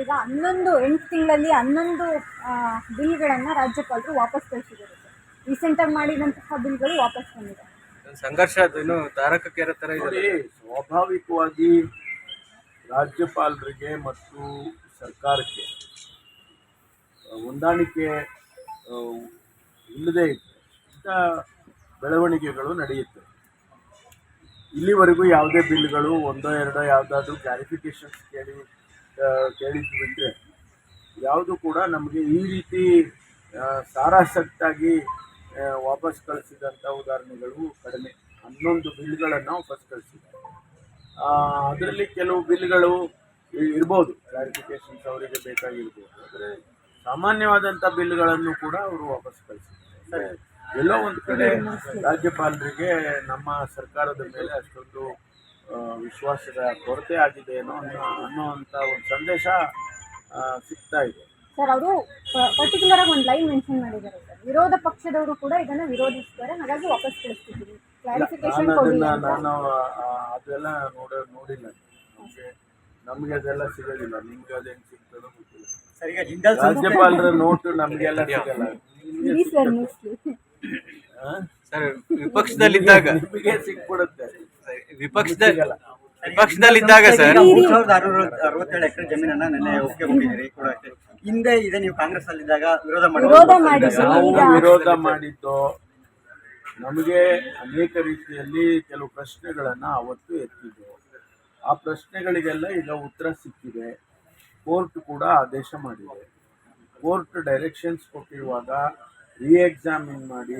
ಈಗ 8 ತಿಂಗಳಲ್ಲಿ 11 ಬಿಲ್ಗಳನ್ನು ರಾಜ್ಯಪಾಲರು ವಾಪಸ್ ಕಳಿಸಿದ್ದಾರೆ. ರೀಸೆಂಟಾಗಿ ಮಾಡಿದಂತಹ ಬಿಲ್ಗಳು ವಾಪಸ್ ಬಂದಿದೆ. ಸಂಘರ್ಷ ಇನ್ನು ತಾರಕಕ್ಕೇರೋ ಥರ ಇದೆ. ಸ್ವಾಭಾವಿಕವಾಗಿ ರಾಜ್ಯಪಾಲರಿಗೆ ಮತ್ತು ಸರ್ಕಾರಕ್ಕೆ ಹೊಂದಾಣಿಕೆ ಇಲ್ಲದೇ ಇಂಥ ಬೆಳವಣಿಗೆಗಳು ನಡೆಯುತ್ತೆ. ಇಲ್ಲಿವರೆಗೂ ಯಾವುದೇ ಬಿಲ್ಗಳು ಒಂದೋ ಎರಡೋ ಯಾವುದಾದ್ರೂ ಕ್ಲಾರಿಫಿಕೇಶನ್ಸ್ ಕೇಳಿದ್ಬಿಟ್ರೆ ಯಾವುದು ಕೂಡ ನಮಗೆ ಈ ರೀತಿ ಸಾರಾಸಟ್ಟಾಗಿ ವಾಪಸ್ ಕಳಿಸಿದಂಥ ಉದಾಹರಣೆಗಳು ಕಡಿಮೆ. 11 ಬಿಲ್ಗಳನ್ನು ವಾಪಸ್ ಕಳಿಸಿದ್ದಾರೆ. ಅದರಲ್ಲಿ ಕೆಲವು ಬಿಲ್ಗಳು ಇರ್ಬೋದು, ಕ್ಲಾರಿಫಿಕೇಶನ್ಸ್ ಅವರಿಗೆ ಬೇಕಾಗಿರ್ಬೋದು. ಆದರೆ ಸಾಮಾನ್ಯವಾದಂಥ ಬಿಲ್ಗಳನ್ನು ಕೂಡ ಅವರು ವಾಪಸ್ ಕಳಿಸಿದ್ದಾರೆ. ಎಲ್ಲೋ ಒಂದು ಕಡೆ ರಾಜ್ಯಪಾಲರಿಗೆ ನಮ್ಮ ಸರ್ಕಾರದ ಮೇಲೆ ಅಷ್ಟೊಂದು ವಿಶ್ವಾಸದ ಕೊರತೆ ಆಗಿದೆ ಅನ್ನೋವಂಥ ಒಂದು ಸಂದೇಶ ಸಿಗ್ತಾ ಇದೆ. ಸರ್, ಅವರು ಪರ್ಟಿಕ್ಯುಲರ್ ಆಗಿ ಒಂದು ಲೈನ್ ಮೆನ್ಷನ್ ಮಾಡಿದ್ದಾರೆ ಸರ್, ವಿರೋಧ ಪಕ್ಷದವರು ಕೂಡ ಇದನ್ನು ವಿರೋಧಿಸ್ತಾರೆ, ಹಾಗಾಗಿ ವಾಪಸ್ ಕಳಿಸ್ತಿದ್ದೀವಿ. ಕ್ಲಾರಿಫಿಕೇಶನ್ ನಾನು ಅದೆಲ್ಲ ನೋಡಿಲ್ಲ. ನಮಗೆ ಅದೆಲ್ಲ ಸಿಗೋದಿಲ್ಲ. ನಿಮ್ಗೆ ಅದೇನು ಸಿಗ್ತದೋ ಗೊತ್ತಿಲ್ಲ. ರಾಜ್ಯಪಾಲರ ನೋಟು ನಮಗೆಲ್ಲ ಸಿಗಲ್ಲ. ಸರ್, ವಿಪಕ್ಷದಲ್ಲಿದ್ದಾಗ ನಿಮಗೆ ಸಿಕ್ಬಿಡುತ್ತೆ. ವಿಪಕ್ಷದಲ್ಲಿದ್ದಾಗ ಸರ್ 3667 ಎಕರೆ ಜಮೀನನ್ನ ನೆನ್ನೆ ಒಪ್ಪಿಕೊಂಡಿದ್ದೀರಿ ಕೊಡಕ್ಕೆ. ಹಿಂದೆ ಇದೆ ನೀವು ಕಾಂಗ್ರೆಸ್ ಅಲ್ಲಿದ್ದಾಗ ವಿರೋಧ ಮಾಡಿದ್ದು ನಮಗೆ ಅನೇಕ ರೀತಿಯಲ್ಲಿ ಕೆಲವು ಪ್ರಶ್ನೆಗಳನ್ನು ಅವತ್ತು ಎತ್ತಿದ್ದು. ಆ ಪ್ರಶ್ನೆಗಳಿಗೆಲ್ಲ ಈಗ ಉತ್ತರ ಸಿಕ್ಕಿದೆ. ಕೋರ್ಟ್ ಕೂಡ ಆದೇಶ ಮಾಡಿದೆ. ಕೋರ್ಟ್ ಡೈರೆಕ್ಷನ್ಸ್ ಕೊಟ್ಟಿರುವಾಗ ಎಕ್ಸಾಮಿನ್ ಮಾಡಿ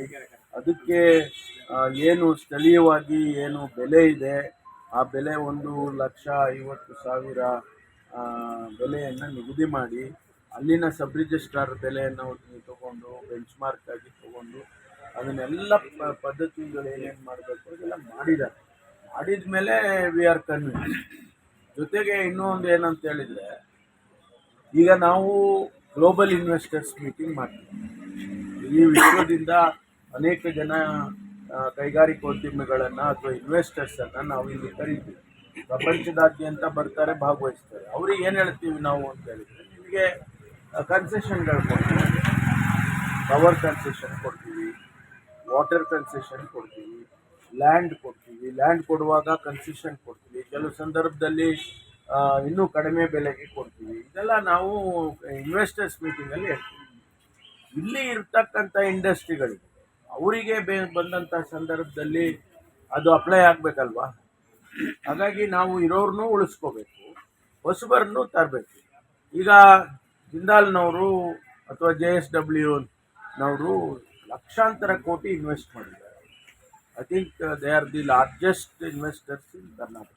ಅದಕ್ಕೆ ಏನು ಸ್ಥಳೀಯವಾಗಿ ಏನು ಬೆಲೆ ಇದೆ ಆ ಬೆಲೆ 1,50,000 ಬೆಲೆಯನ್ನು ನಿಗದಿ ಮಾಡಿ ಅಲ್ಲಿನ ಸಬ್ ರಿಜಿಸ್ಟ್ರಾರ್ ಬೆಲೆಯನ್ನು ತಗೊಂಡು ಬೆಂಚ್ ಮಾರ್ಕ್ ಆಗಿ ತಗೊಂಡು ಅದನ್ನೆಲ್ಲ ಪದ್ಧತಿಗಳು ಏನೇನು ಮಾಡಬೇಕು ಅದೆಲ್ಲ ಮಾಡಿದ್ದಾರೆ. ಮಾಡಿದ ಮೇಲೆ ವಿ ಆರ್ ಕನ್ವಿನ್ಸ್. ಜೊತೆಗೆ ಇನ್ನೂ ಒಂದು ಏನಂತ ಹೇಳಿದರೆ, ಈಗ ನಾವು ಗ್ಲೋಬಲ್ ಇನ್ವೆಸ್ಟರ್ಸ್ ಮೀಟಿಂಗ್ ಮಾಡ್ತೀವಿ. ಈ ವಿಶ್ವದಿಂದ ಅನೇಕ ಜನ ಕೈಗಾರಿಕೋದ್ಯಮಿಗಳನ್ನು ಅಥವಾ ಇನ್ವೆಸ್ಟರ್ಸನ್ನು ನಾವು ಇಲ್ಲಿ ಕರಿತೀವಿ. ಪ್ರಪಂಚದಾದ್ಯಂತ ಬರ್ತಾರೆ, ಭಾಗವಹಿಸ್ತಾರೆ. ಅವ್ರಿಗೆ ಏನು ಹೇಳ್ತೀವಿ ನಾವು ಅಂತ ಹೇಳಿದರೆ, ನಿಮಗೆ ಕನ್ಸೆಷನ್ಗಳು ಕೊಡ್ತೀವಿ, ಪವರ್ ಕನ್ಸೆಷನ್ ಕೊಡ್ತೀವಿ, ವಾಟರ್ ಕನ್ಸೆಷನ್ ಕೊಡ್ತೀವಿ, ಲ್ಯಾಂಡ್ ಕೊಡ್ತೀವಿ. ಲ್ಯಾಂಡ್ ಕೊಡುವಾಗ ಕನ್ಸೆಷನ್ ಕೊಡ್ತೀವಿ. ಕೆಲವು ಸಂದರ್ಭದಲ್ಲಿ ಇನ್ನೂ ಕಡಿಮೆ ಬೆಲೆಗೆ ಕೊಡ್ತೀವಿ. ಇದೆಲ್ಲ ನಾವು ಇನ್ವೆಸ್ಟರ್ಸ್ ಮೀಟಿಂಗಲ್ಲಿ ಹೇಳ್ತೀವಿ. ಇಲ್ಲಿ ಇರ್ತಕ್ಕಂಥ ಇಂಡಸ್ಟ್ರಿಗಳಿಗೆ ಅವರಿಗೆ ಬಂದಂಥ ಸಂದರ್ಭದಲ್ಲಿ ಅದು ಅಪ್ಲೈ ಆಗಬೇಕಲ್ವಾ. ಹಾಗಾಗಿ ನಾವು ಇರೋರನ್ನೂ ಉಳಿಸ್ಕೋಬೇಕು, ಹೊಸಬರನ್ನು ತರಬೇಕು. ಈಗ ಜಿಂದಾಲ್ನವರು ಅಥವಾ JSWನವರು ಲಕ್ಷಾಂತರ ಕೋಟಿ ಇನ್ವೆಸ್ಟ್ ಮಾಡಿದ್ದಾರೆ. I think they are the largest investors in Karnataka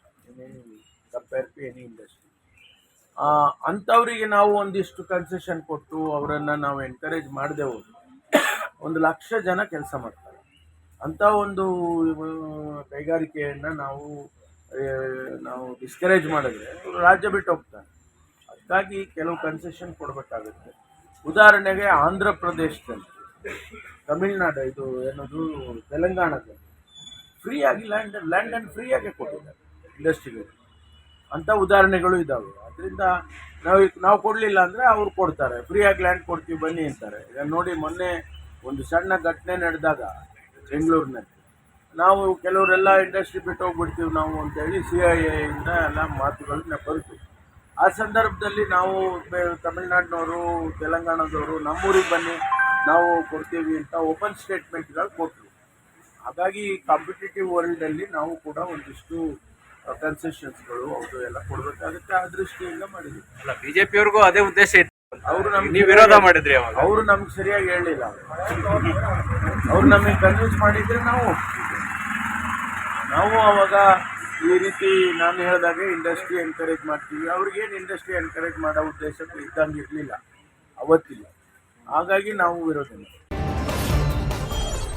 compare to any industry. ಅಂಥವರಿಗೆ ನಾವು ಒಂದಿಷ್ಟು ಕನ್ಸೆಷನ್ ಕೊಟ್ಟು ಅವರನ್ನು ನಾವು ಎನ್ಕರೇಜ್ ಮಾಡದೆ ಹೋಗಿ 1,00,000 ಜನ ಕೆಲಸ ಮಾಡ್ತಾರೆ. ಅಂಥ ಒಂದು ಕೈಗಾರಿಕೆಯನ್ನು ನಾವು ಡಿಸ್ಕರೇಜ್ ಮಾಡಿದ್ರೆ ರಾಜ್ಯ ಬಿಟ್ಟು ಹೋಗ್ತಾರೆ. ಅದಕ್ಕಾಗಿ ಕೆಲವು ಕನ್ಸೆಷನ್ ಕೊಡಬೇಕಾಗುತ್ತೆ. ಉದಾಹರಣೆಗೆ ಆಂಧ್ರ ಪ್ರದೇಶದಲ್ಲಿ, ತಮಿಳ್ನಾಡು, ಇದು ಏನದು ತೆಲಂಗಾಣದಲ್ಲಿ ಫ್ರೀಯಾಗಿ ಲ್ಯಾಂಡನ್ನು ಫ್ರೀಯಾಗಿ ಕೊಟ್ಟಿದ್ದಾರೆ ಇಂಡಸ್ಟ್ರಿಗಳು. ಅಂಥ ಉದಾಹರಣೆಗಳು ಇದ್ದಾವೆ. ಅದರಿಂದ ನಾವು ಕೊಡಲಿಲ್ಲ ಅಂದರೆ ಅವ್ರು ಕೊಡ್ತಾರೆ. ಫ್ರೀಯಾಗಿ ಲ್ಯಾಂಡ್ ಕೊಡ್ತೀವಿ ಬನ್ನಿ ಅಂತಾರೆ. ಈಗ ನೋಡಿ, ಮೊನ್ನೆ ಒಂದು ಸಣ್ಣ ಘಟನೆ ನಡೆದಾಗ ಬೆಂಗಳೂರಿನಲ್ಲಿ ನಾವು ಕೆಲವರೆಲ್ಲ ಇಂಡಸ್ಟ್ರಿ ಬಿಟ್ಟು ಹೋಗ್ಬಿಡ್ತೀವಿ ನಾವು ಅಂತೇಳಿ CIAಯಿಂದ ಎಲ್ಲ ಮಾತುಗಳನ್ನ ಬರೆದು, ಆ ಸಂದರ್ಭದಲ್ಲಿ ನಾವು ತಮಿಳ್ನಾಡಿನವರು, ತೆಲಂಗಾಣದವರು ನಮ್ಮೂರಿಗೆ ಬನ್ನಿ ನಾವು ಕೊಡ್ತೀವಿ ಅಂತ ಓಪನ್ ಸ್ಟೇಟ್ಮೆಂಟ್ಗಳು ಕೊಟ್ಟರು. ಹಾಗಾಗಿ ಕಾಂಪಿಟೇಟಿವ್ ವರ್ಲ್ಡಲ್ಲಿ ನಾವು ಕೂಡ ಒಂದಿಷ್ಟು ಕನ್ಸೆಷನ್ಸ್ಗಳು ಅದು ಎಲ್ಲ ಕೊಡಬೇಕಾಗುತ್ತೆ. ಆ ದೃಷ್ಟಿಯಿಂದ ಮಾಡಿದ್ವಿ. ಅಲ್ಲ, ಬಿಜೆಪಿಯವ್ರಿಗೂ ಅದೇ ಉದ್ದೇಶ ಇತ್ತು. ಅವರು ನಮ್ಗೆ ವಿರೋಧ ಮಾಡಿದ್ರಿ. ಅವರು ನಮ್ಗೆ ಸರಿಯಾಗಿ ಹೇಳಲಿಲ್ಲ. ಅವ್ರು ನಮಗೆ ಕನ್ವಿನ್ಸ್ ಮಾಡಿದರೆ ನಾವು ಅವಾಗ ಈ ರೀತಿ ನಾನು ಹೇಳಿದಾಗೆ ಇಂಡಸ್ಟ್ರಿ ಎನ್ಕರೇಜ್ ಮಾಡ್ತೀವಿ. ಅವ್ರಿಗೇನು ಇಂಡಸ್ಟ್ರಿ ಎನ್ಕರೇಜ್ ಮಾಡೋ ಉದ್ದೇಶ ಇದ್ದಂಗೆ ಇರಲಿಲ್ಲ ಅವತ್ತಿಲ್ಲ. ಹಾಗಾಗಿ ನಾವು ವಿರೋಧ